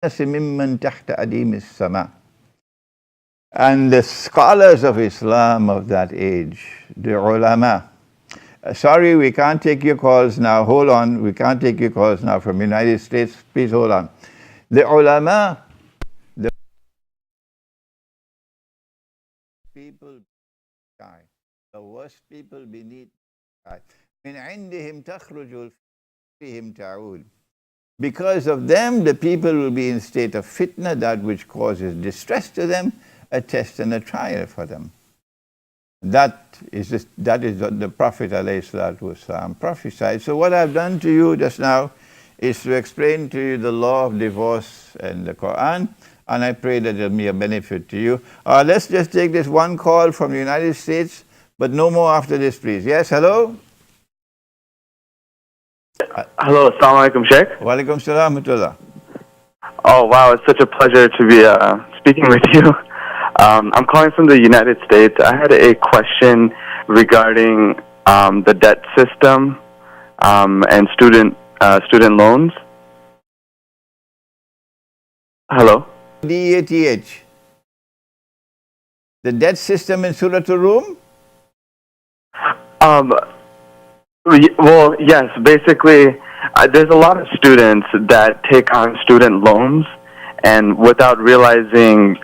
ممن تحت أديم السماء. And the scholars of Islam of that age, the ulama, sorry, we can't take your calls now. Hold on. We can't take your calls now from the United States. Please hold on. The ulama, the people die. The worst people beneath die. من عندهم تخرج فيهم تعود. Because of them, the people will be in state of fitna, that which causes distress to them, a test and a trial for them. That is what the Prophet ﷺ prophesied. So what I've done to you just now is to explain to you the law of divorce and the Quran, and I pray that it will be a benefit to you. Let's just take this one call from the United States, but no more after this, please. Yes, hello? Hello, assalamu alaikum, Sheikh. Wa alaikum salam wa rahmatullah. Oh, wow, it's such a pleasure to be speaking with you. I'm calling from the United States. I had a question regarding the debt system and student loans. Hello? DATH. The debt system in Surah Al-Rum? Well, yes, basically, there's a lot of students that take on student loans, and without realizing,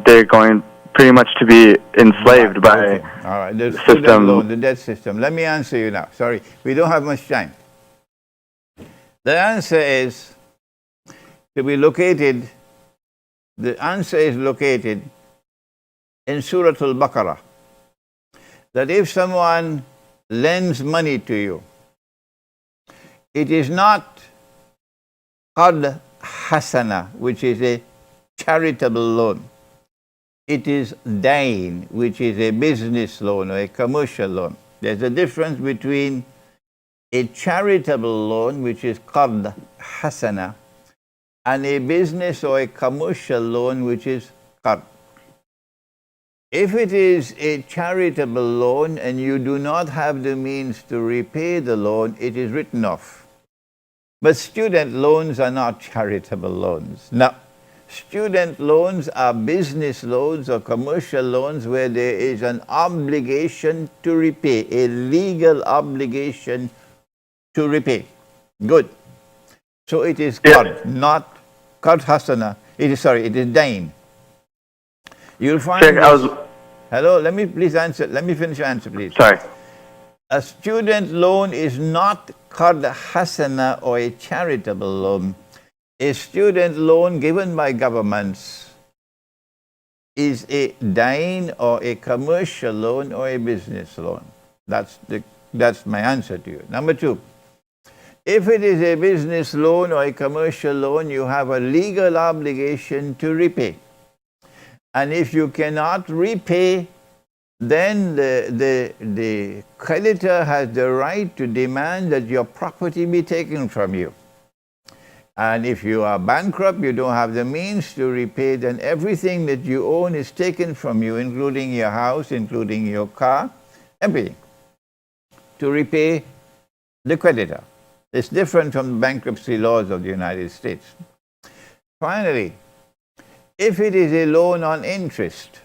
they're going pretty much to be enslaved by All right. The system. Loan, the debt system. Let me answer you now. Sorry, we don't have much time. The answer is to be located. The answer is located in Surah Al-Baqarah. That if someone lends money to you, it is not qad hasana, which is a charitable loan. It is dain, which is a business loan or a commercial loan. There's a difference between a charitable loan, which is qad hasana, and a business or a commercial loan, which is qard. If it is a charitable loan and you do not have the means to repay the loan, it is written off. But student loans are not charitable loans. Now, student loans are business loans or commercial loans where there is an obligation to repay, a legal obligation to repay. Good. So it is qard, not qard hasana. It is dain. You'll find hello, let me please answer. Let me finish your answer, please. Sorry. A student loan is not qard hasana or a charitable loan. A student loan given by governments is a dain or a commercial loan or a business loan. That's my answer to you. Number two, if it is a business loan or a commercial loan, you have a legal obligation to repay. And if you cannot repay, then the creditor has the right to demand that your property be taken from you. And if you are bankrupt, you don't have the means to repay, then everything that you own is taken from you, including your house, including your car, everything, to repay the creditor. It's different from the bankruptcy laws of the United States. Finally, if it is a loan on interest,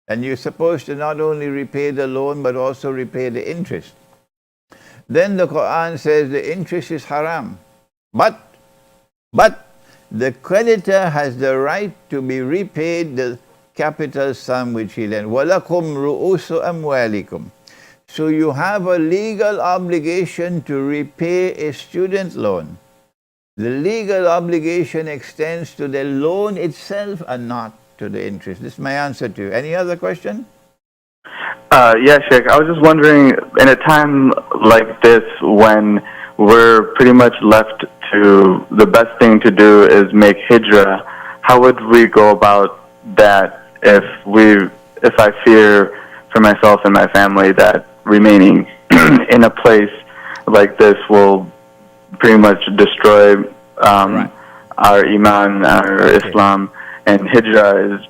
and you're supposed to not only repay the loan but also repay the interest, then the Quran says the interest is haram. But the creditor has the right to be repaid the capital sum which he lent. وَلَكُمْ رُؤُوسُ أَمْوَالِكُمْ. So you have a legal obligation to repay a student loan. The legal obligation extends to the loan itself and not to the interest. This is my answer to you. Any other question? Yeah, Sheikh. I was just wondering, in a time like this when we're pretty much left to the best thing to do is make hijrah, how would we go about that if I fear for myself and my family that remaining in a place like this will pretty much destroy Right. our iman, our Islam, and hijrah is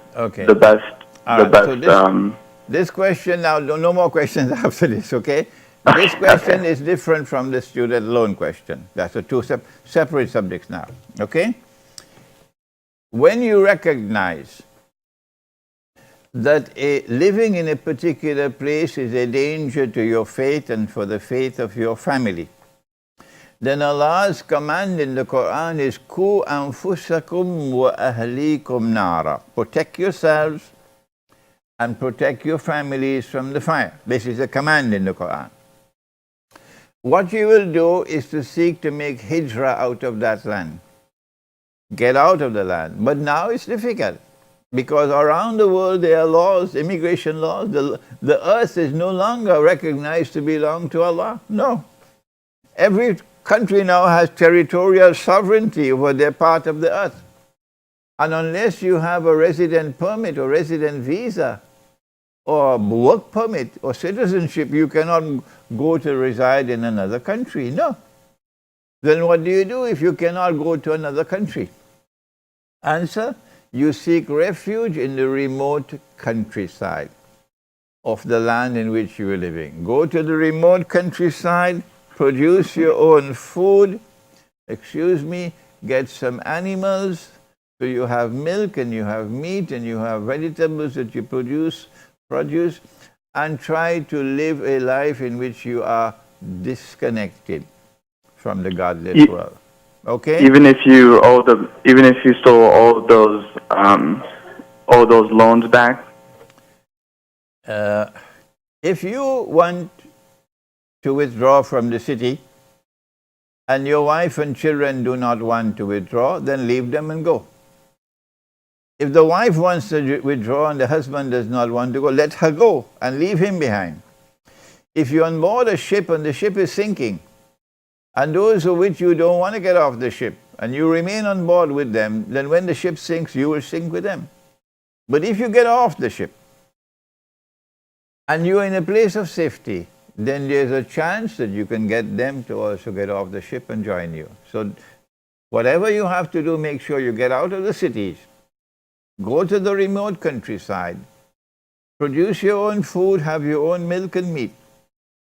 the best. So this question now, no more questions after this, okay? This question is different from the student loan question. That's the two separate subjects now, okay? when you recognize that living in a particular place is a danger to your faith and for the faith of your family, then Allah's command in the Quran is Ku anfusakum wa ahlikum nara. Protect yourselves and protect your families from the fire. This is a command in the Quran. What you will do is to seek to make hijrah out of that land. Get out of the land. But now it's difficult because around the world there are laws, immigration laws. The earth is no longer recognized to belong to Allah. No. Every country now has territorial sovereignty over their part of the earth. And unless you have a resident permit or resident visa or work permit or citizenship, you cannot go to reside in another country. No. Then what do you do if you cannot go to another country? Answer, you seek refuge in the remote countryside of the land in which you are living. Go to the remote countryside, produce your own food, get some animals, so you have milk and you have meat and you have vegetables that you produce, and try to live a life in which you are disconnected from the godless world. Okay? Even if you stole all those loans back? If you want to withdraw from the city and your wife and children do not want to withdraw, then leave them and go. If the wife wants to withdraw and the husband does not want to go, let her go and leave him behind. If you're on board a ship and the ship is sinking, and those of which you don't want to get off the ship, and you remain on board with them, then when the ship sinks, you will sink with them. But if you get off the ship, and you're in a place of safety, then there's a chance that you can get them to also get off the ship and join you. So whatever you have to do, make sure you get out of the cities, go to the remote countryside, produce your own food, have your own milk and meat.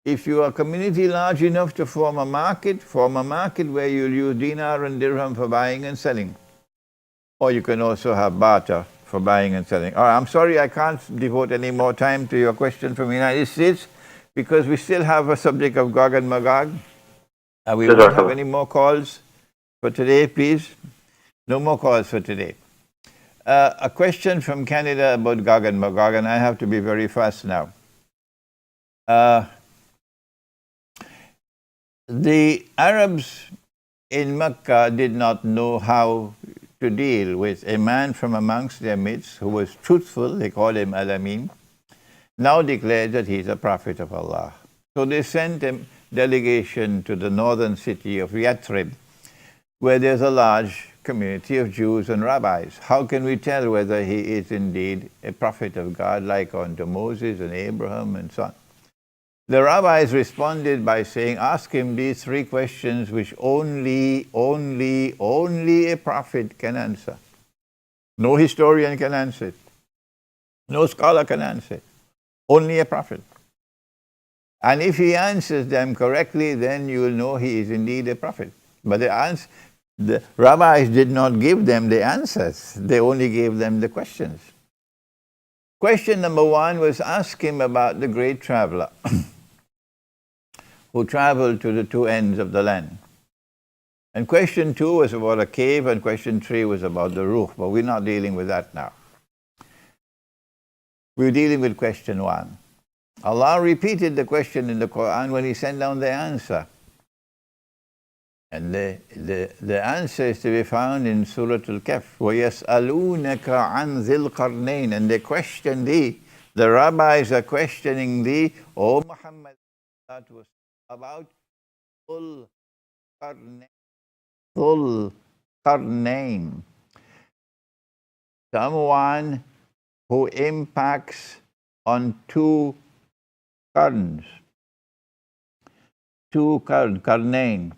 If you are a community large enough to form a market where you'll use dinar and dirham for buying and selling. Or you can also have barter for buying and selling. All right, I'm sorry I can't devote any more time to your question from the United States because we still have a subject of Gog and Magog. We won't have any more calls for today, please. No more calls for today. A question from Canada about Gog and Magog, and I have to be very fast now. The Arabs in Mecca did not know how to deal with a man from amongst their midst who was truthful, they called him Al-Amin, now declared that he's a prophet of Allah. So they sent a delegation to the northern city of Yathrib, where there's a large community of Jews and rabbis. How can we tell whether he is indeed a prophet of God like unto Moses and Abraham and so on? The rabbis responded by saying, ask him these three questions which only a prophet can answer. No historian can answer it. No scholar can answer it. Only a prophet. And if he answers them correctly, then you will know he is indeed a prophet. But the rabbis did not give them the answers. They only gave them the questions. Question number one was ask him about the great traveler who traveled to the two ends of the land. And question two was about a cave, and question three was about the roof, but we're not dealing with that now. We're dealing with question one. Allah repeated the question in the Quran when He sent down the answer. And the answer is to be found in Surah Al-Kahf. وَيَسْأَلُونَكَ عَنْ ذِي الْقَرْنَيْنِ. And they question thee. The rabbis are questioning thee, O Muhammad, about Dhul Qarnayn. Someone who impacts on two qarns. Qarnayn.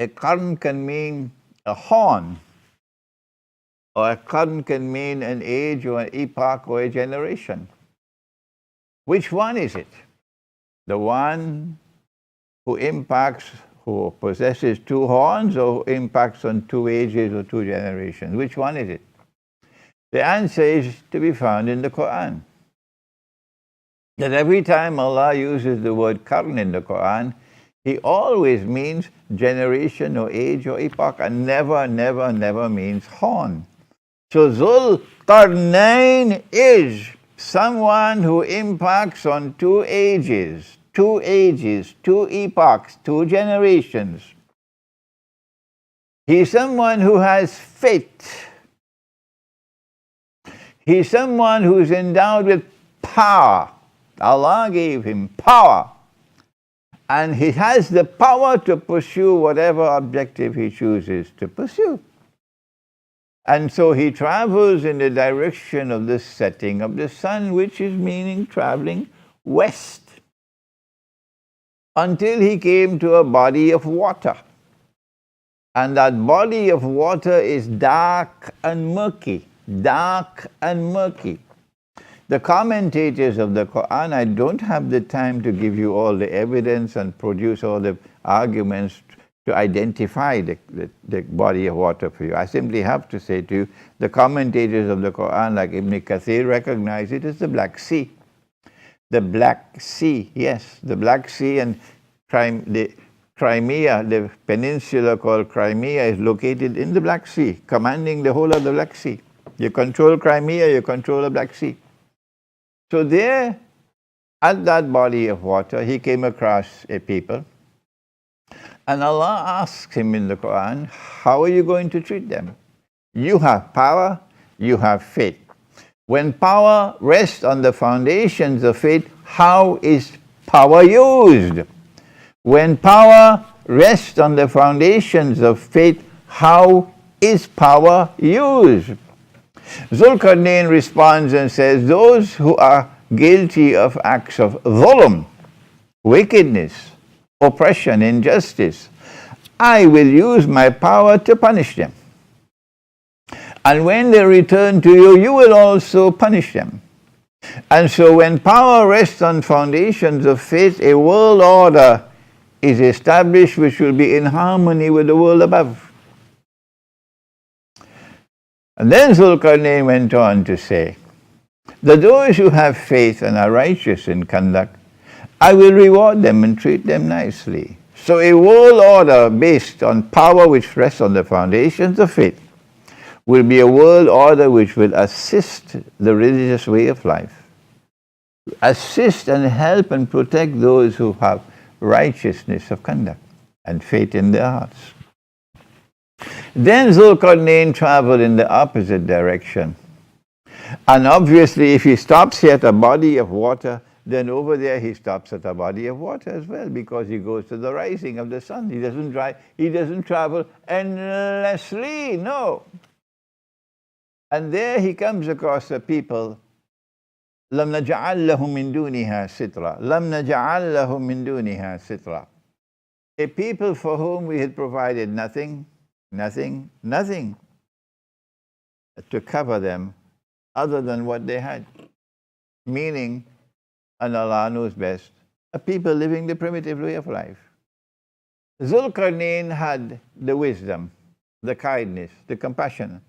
A qarn can mean a horn, or a qarn can mean an age or an epoch or a generation. Which one is it? The one who possesses two horns, or who impacts on two ages or two generations? Which one is it? The answer is to be found in the Quran. That every time Allah uses the word qarn in the Quran, He always means generation or age or epoch, and never, never, never means horn. So Zul Qarnain is someone who impacts on two ages, two epochs, two generations. He's someone who has faith. He's someone who's endowed with power. Allah gave him power. And he has the power to pursue whatever objective he chooses to pursue. And so he travels in the direction of the setting of the sun, which is meaning traveling west, until he came to a body of water. And that body of water is dark and murky, dark and murky. The commentators of the Quran, I don't have the time to give you all the evidence and produce all the arguments to identify the body of water for you. I simply have to say to you, the commentators of the Quran, like Ibn Kathir, recognize it as the Black Sea. The Black Sea, yes, the Black Sea, and the Crimea, the peninsula called Crimea, is located in the Black Sea, commanding the whole of the Black Sea. You control Crimea, you control the Black Sea. So there, at that body of water, he came across a people. And Allah asks him in the Quran, how are you going to treat them? You have power, you have faith. When power rests on the foundations of faith, how is power used? When power rests on the foundations of faith, how is power used? Zulkarnain responds and says, those who are guilty of acts of dhulm, wickedness, oppression, injustice, I will use my power to punish them. And when they return to you, you will also punish them. And so when power rests on foundations of faith, a world order is established which will be in harmony with the world above. And then Zulkarnain went on to say that those who have faith and are righteous in conduct, I will reward them and treat them nicely. So a world order based on power which rests on the foundations of faith will be a world order which will assist the religious way of life, assist and help and protect those who have righteousness of conduct and faith in their hearts. Then Zulkarnain traveled in the opposite direction. And obviously, if he stops here at a body of water, then over there he stops at a body of water as well, because he goes to the rising of the sun. He doesn't travel endlessly, no. And there he comes across a people, لَمْ نَجْعَلْ لَهُم مِّن دُونِهَا سِتْرًا لَمْ نَجْعَلْ لَهُم مِّن دُونِهَا سِتْرًا. A people for whom we had provided nothing to cover them other than what they had. Meaning, and Allah knows best, a people living the primitive way of life. Zulkarnain had the wisdom, the kindness, the compassion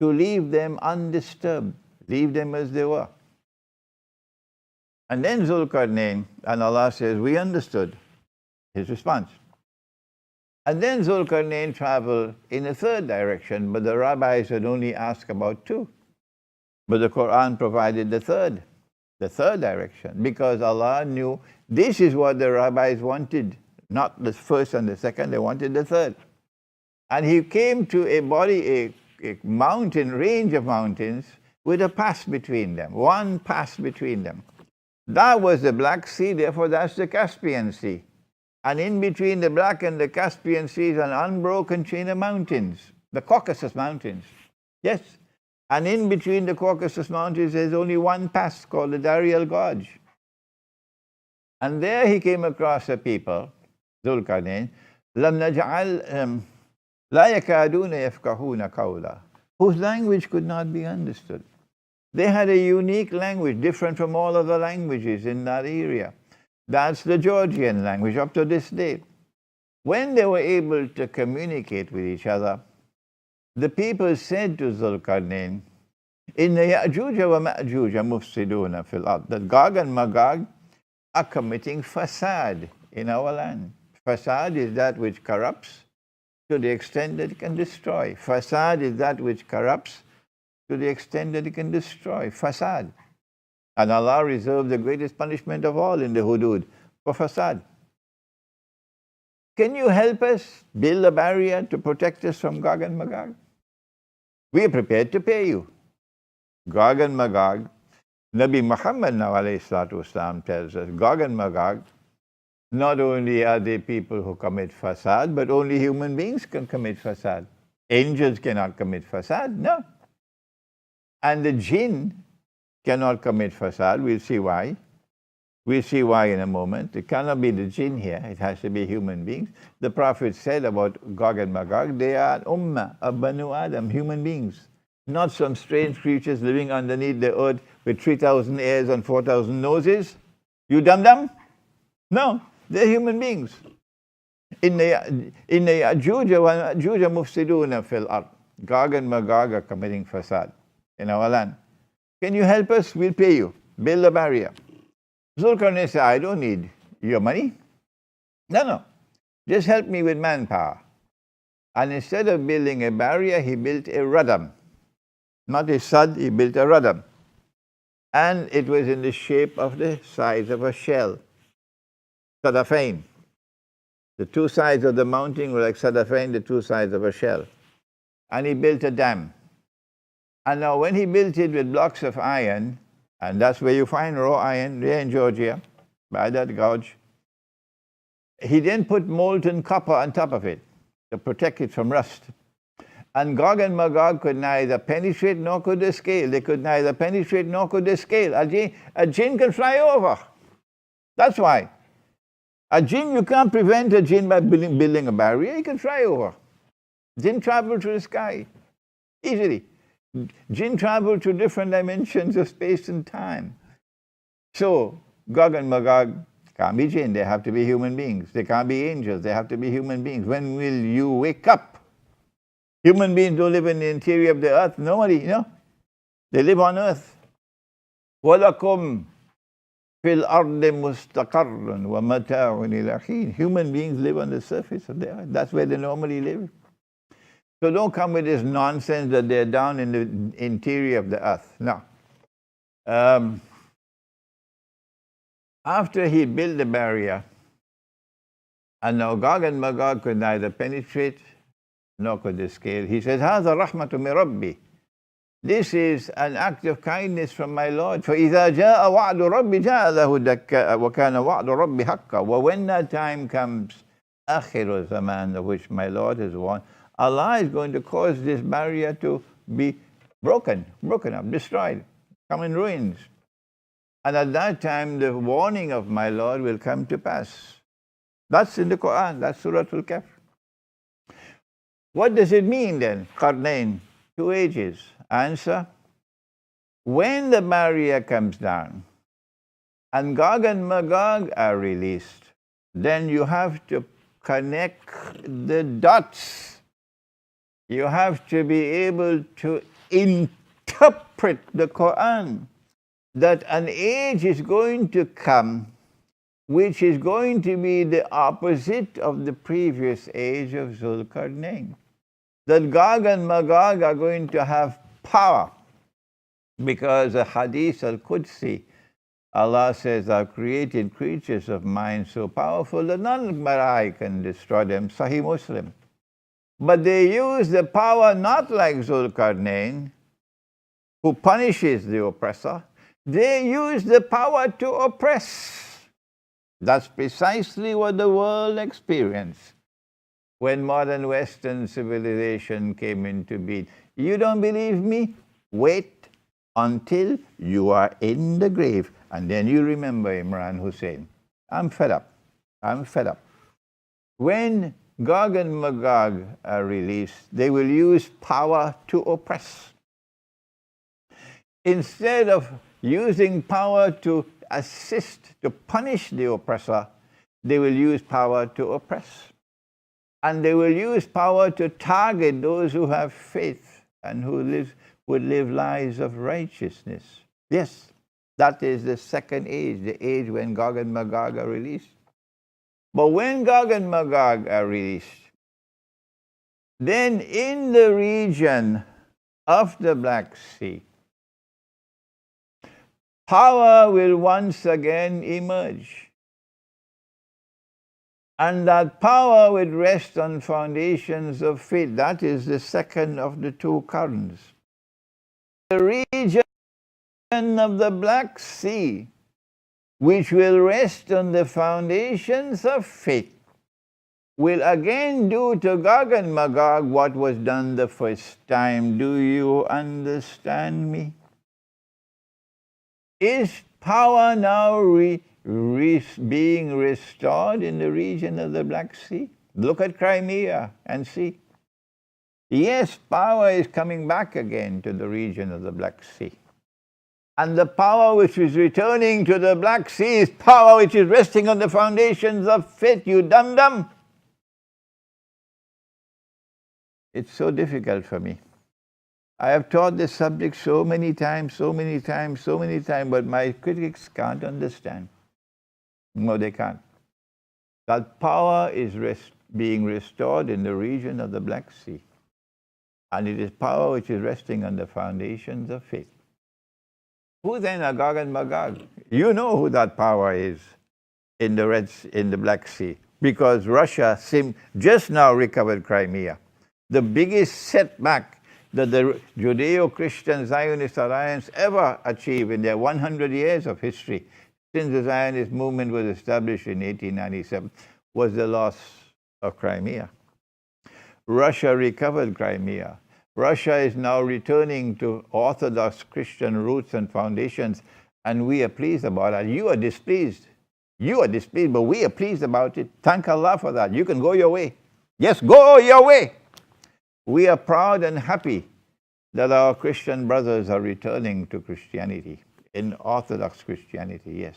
to leave them undisturbed, leave them as they were. And then Zulkarnain, and Allah says, we understood his response. And then Zulkarnain traveled in a third direction, but the rabbis had only asked about two. But the Quran provided the third direction, because Allah knew this is what the rabbis wanted, not the first and the second, they wanted the third. And he came to a mountain, range of mountains, with a pass between them, one pass between them. That was the Black Sea, therefore that's the Caspian Sea. And in between the Black and the Caspian Sea is an unbroken chain of mountains, the Caucasus Mountains. Yes. And in between the Caucasus Mountains there's only one pass called the Darial Gorge. And there he came across a people, Zulkarnain, لَمْ نَجْعَلْ لَا يَكَادُونَ يَفْقَهُونَ قَوْلًا, whose language could not be understood. They had a unique language, different from all other languages in that area. That's the Georgian language up to this day. When they were able to communicate with each other, the people said to Zulkarnain, In Ya'juj wa Ma'juj mufsiduna fil ard. That Gog and Magog are committing fasad in our land. Fasad is that which corrupts to the extent that it can destroy. Fasad is that which corrupts to the extent that it can destroy. Fasad. And Allah reserved the greatest punishment of all in the hudud for fasad. Can you help us build a barrier to protect us from Gog and Magog? We are prepared to pay you. Gog and Magog, Nabi Muhammad now alayhi salatu wasalam tells us, Gog and Magog, not only are they people who commit fasad, but only human beings can commit fasad. Angels cannot commit fasad, no. And the jinn cannot commit fasad. We'll see why. We'll see why in a moment. It cannot be the jinn here. It has to be human beings. The Prophet said about Gog and Magog, they are an ummah of Banu Adam, human beings. Not some strange creatures living underneath the earth with 3,000 ears and 4,000 noses. You dum-dum? No, they're human beings. In the Ya'juj wa Ma'juj mufsiduna fil ard. Gog and Magog are committing fasad in our land. Can you help us? We'll pay you. Build a barrier. Zulkarnain said, I don't need your money. No. Just help me with manpower. And instead of building a barrier, he built a radam. Not a sad, he built a radam. And it was in the shape of the size of a shell. Sadafain. The two sides of the mountain were like Sadafain, the two sides of a shell. And he built a dam. And now when he built it with blocks of iron, and that's where you find raw iron, there in Georgia, by that gouge, he then put molten copper on top of it to protect it from rust. And Gog and Magog could neither penetrate nor could they scale. They could neither penetrate nor could they scale. A jinn can fly over. That's why. A jinn, you can't prevent a jinn by building a barrier. He can fly over. Jinn travel through the sky easily. Jinn travel to different dimensions of space and time. So, Gog and Magog can't be jinn. They have to be human beings. They can't be angels. They have to be human beings. When will you wake up? Human beings don't live in the interior of the earth. Nobody, They live on earth. وَلَكُمْ فِي الْأَرْضِ مُسْتَقَرٌ وَمَتَاعٌ إِلَى حِينٍ. Human beings live on the surface of the earth. That's where they normally live. So don't come with this nonsense that they're down in the interior of the earth. No. After he built the barrier, and now Gog and Magog could neither penetrate nor could they scale, he says, هَذَا رَحْمَةٌ مِّن رَبِّي. This is an act of kindness from my Lord. فَإِذَا جَاءَ وَعْدُ رَبِّ جَاءَ لَهُ دَكَّاءَ وَكَانَ وَعْدُ رَبِّ حَقًّا. Well, when that time comes, آخِرُ الزَّمَانِ, of which my Lord has warned, Allah is going to cause this barrier to be broken up, destroyed, come in ruins. And at that time, the warning of my Lord will come to pass. That's in the Quran, that's Surah Al-Kahf. What does it mean then, Qarnain? 2 ages. Answer, when the barrier comes down and Gog and Magog are released, then you have to connect the dots. You have to be able to interpret the Quran, that an age is going to come which is going to be the opposite of the previous age of Zulkarnain. That Gog and Magog are going to have power, because the Hadith al-Qudsi, Allah says, I've created creatures of mine so powerful that none but I can destroy them. Sahih Muslim. But they use the power not like Zulkarnain, who punishes the oppressor. They use the power to oppress. That's precisely what the world experienced when modern Western civilization came into being. You don't believe me? Wait until you are in the grave, and then you remember Imran Hosein. I'm fed up. When Gog and Magog are released, they will use power to oppress. Instead of using power to assist, to punish the oppressor, they will use power to oppress. And they will use power to target those who have faith and who live, would live lives of righteousness. Yes, that is the second age, the age when Gog and Magog are released. But when Gog and Magog are released, then in the region of the Black Sea, power will once again emerge. And that power will rest on foundations of faith. That is the second of the two currents. The region of the Black Sea, which will rest on the foundations of faith, will again do to Gog and Magog what was done the first time. Do you understand me? Is power now being restored in the region of the Black Sea? Look at Crimea and see. Yes, power is coming back again to the region of the Black Sea. And the power which is returning to the Black Sea is power which is resting on the foundations of faith, you dum-dum. It's so difficult for me. I have taught this subject so many times, but my critics can't understand. No, they can't. That power is being restored in the region of the Black Sea. And it is power which is resting on the foundations of faith. Who then are Gog and Magog? You know who that power is in the Black Sea, because Russia just now recovered Crimea. The biggest setback that the Judeo-Christian Zionist Alliance ever achieved in their 100 years of history, since the Zionist movement was established in 1897, was the loss of Crimea. Russia recovered Crimea. Russia is now returning to Orthodox Christian roots and foundations, and we are pleased about that. You are displeased. You are displeased, but we are pleased about it. Thank Allah for that. You can go your way. Yes, go your way. We are proud and happy that our Christian brothers are returning to Christianity, in Orthodox Christianity, yes.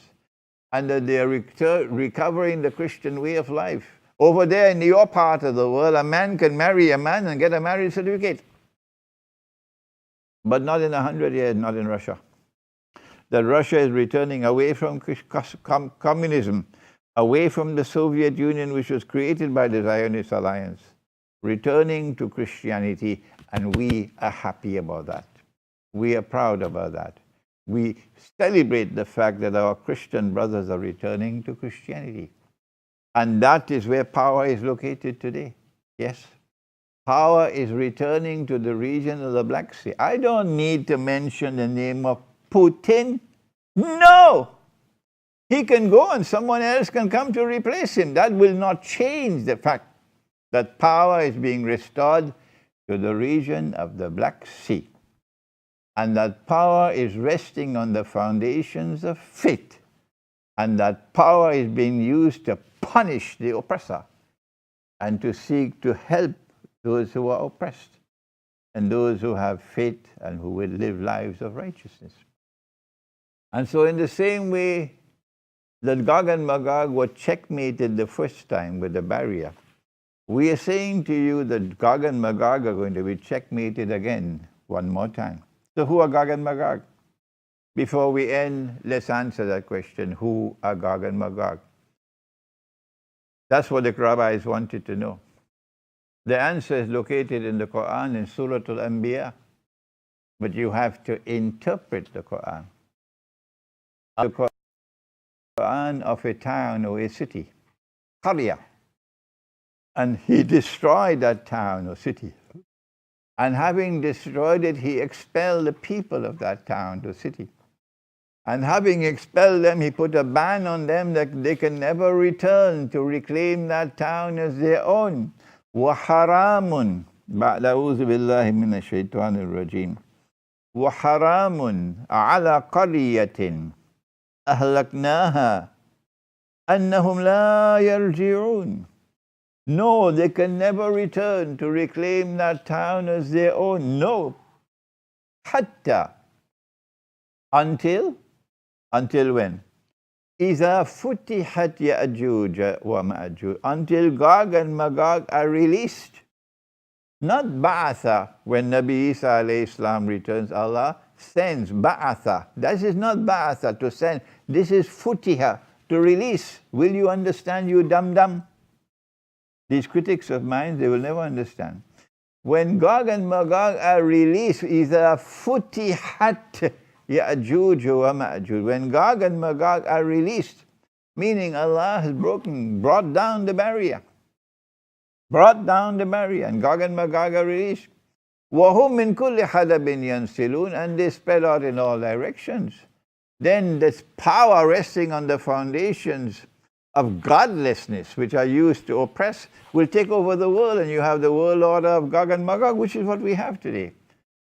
And that they are recovering the Christian way of life. Over there in your part of the world, a man can marry a man and get a marriage certificate. But not in 100 years, not in Russia. That Russia is returning away from communism, away from the Soviet Union, which was created by the Zionist Alliance, returning to Christianity, and we are happy about that. We are proud about that. We celebrate the fact that our Christian brothers are returning to Christianity. And that is where power is located today. Yes. Power is returning to the region of the Black Sea. I don't need to mention the name of Putin. No! He can go and someone else can come to replace him. That will not change the fact that power is being restored to the region of the Black Sea. And that power is resting on the foundations of faith. And that power is being used to punish the oppressor and to seek to help those who are oppressed and those who have faith and who will live lives of righteousness. And so in the same way that Gog and Magog were checkmated the first time with the barrier, we are saying to you that Gog and Magog are going to be checkmated again one more time. So who are Gog and Magog? Before we end, let's answer that question. Who are Gog and Magog? That's what the rabbis wanted to know. The answer is located in the Quran in Surah Al-Anbiya. But you have to interpret the Quran. The Quran of a town or a city, Qarya. And he destroyed that town or city. And having destroyed it, he expelled the people of that town or city. And having expelled them, he put a ban on them that they can never return to reclaim that town as their own. وَحَرَامٌ بَعْدَ أَعُوذُ بِاللَّهِ مِنَ الشَّيْطَانِ الرَّجِيمِ وَحَرَامٌ عَلَى قَرْيَةٍ أَهْلَكْنَاهَا أَنَّهُمْ لَا يَرْجِعُونَ. No, they can never return to reclaim that town as their own. No. Hatta. Until when? إِذَا فُتِحَتْ يَأْجُوجَ وَمَأْجُوجَ. Until Gog and Magog are released. Not ba'atha, when Nabi Isa alayhi salam returns, Allah sends. Ba'atha. This is not ba'atha, to send. This is futiha, to release. Will you understand, you dum-dum? These critics of mine, they will never understand. When Gog and Magog are released, إِذَا فُتِحَتْ يَأْجُوجُ وَمَأْجُوجُ. When Gog and Magog are released, meaning Allah has brought down the barrier. Brought down the barrier, and Gog and Magog are released. وَهُمْ مِنْ كُلِّ حَدَبٍ يَنْسِلُونَ. And they spread out in all directions. Then this power resting on the foundations of godlessness, which are used to oppress, will take over the world, and you have the world order of Gog and Magog, which is what we have today.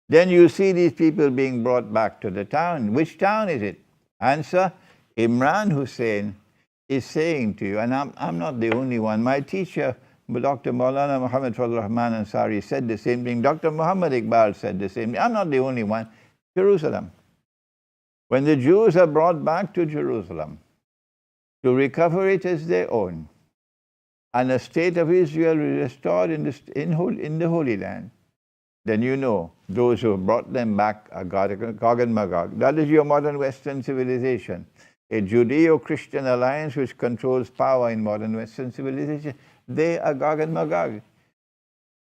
Then you see these people being brought back to the town. Which town is it? Answer, Imran Hosein is saying to you, and I'm not the only one. My teacher, Dr. Maulana Muhammad Fazlur Rahman Ansari, said the same thing. Dr. Muhammad Iqbal said the same thing. I'm not the only one. Jerusalem. When the Jews are brought back to Jerusalem to recover it as their own, and a state of Israel is restored in the Holy Land, then you know those who have brought them back are Gog and Magog. That is your modern Western civilization, a Judeo-Christian alliance which controls power in modern Western civilization. They are Gog and Magog.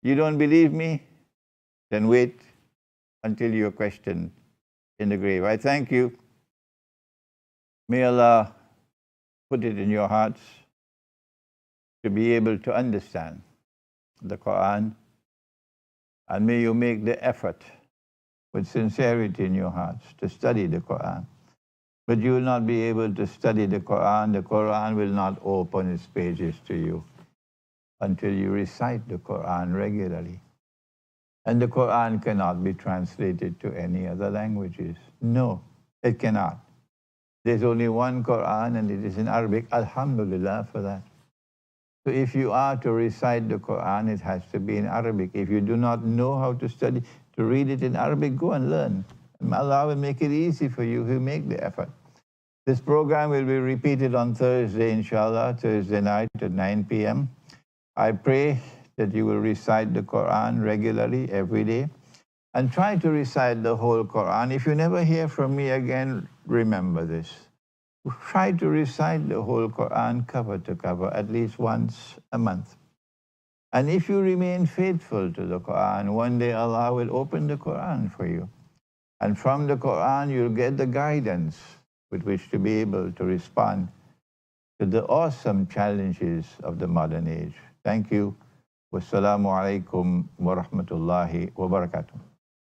You don't believe me? Then wait until you're questioned in the grave. I thank you. May Allah put it in your hearts to be able to understand the Quran, and may you make the effort with sincerity in your hearts to study the Quran. But you will not be able to study the Quran. The Quran will not open its pages to you until you recite the Quran regularly. And the Quran cannot be translated to any other languages. No, it cannot. There's only one Quran, and it is in Arabic. Alhamdulillah for that. So if you are to recite the Quran, it has to be in Arabic. If you do not know how to study, to read it in Arabic, go and learn. And Allah will make it easy for you if you make the effort. This program will be repeated on Thursday, inshallah, Thursday night at 9 p.m. I pray that you will recite the Quran regularly every day, and try to recite the whole Quran. If you never hear from me again, remember this. Try to recite the whole Quran cover to cover at least once a month. And if you remain faithful to the Quran, one day Allah will open the Quran for you. And from the Quran, you'll get the guidance with which to be able to respond to the awesome challenges of the modern age. Thank you. Wassalamu alaikum wa rahmatullahi wa barakatuh.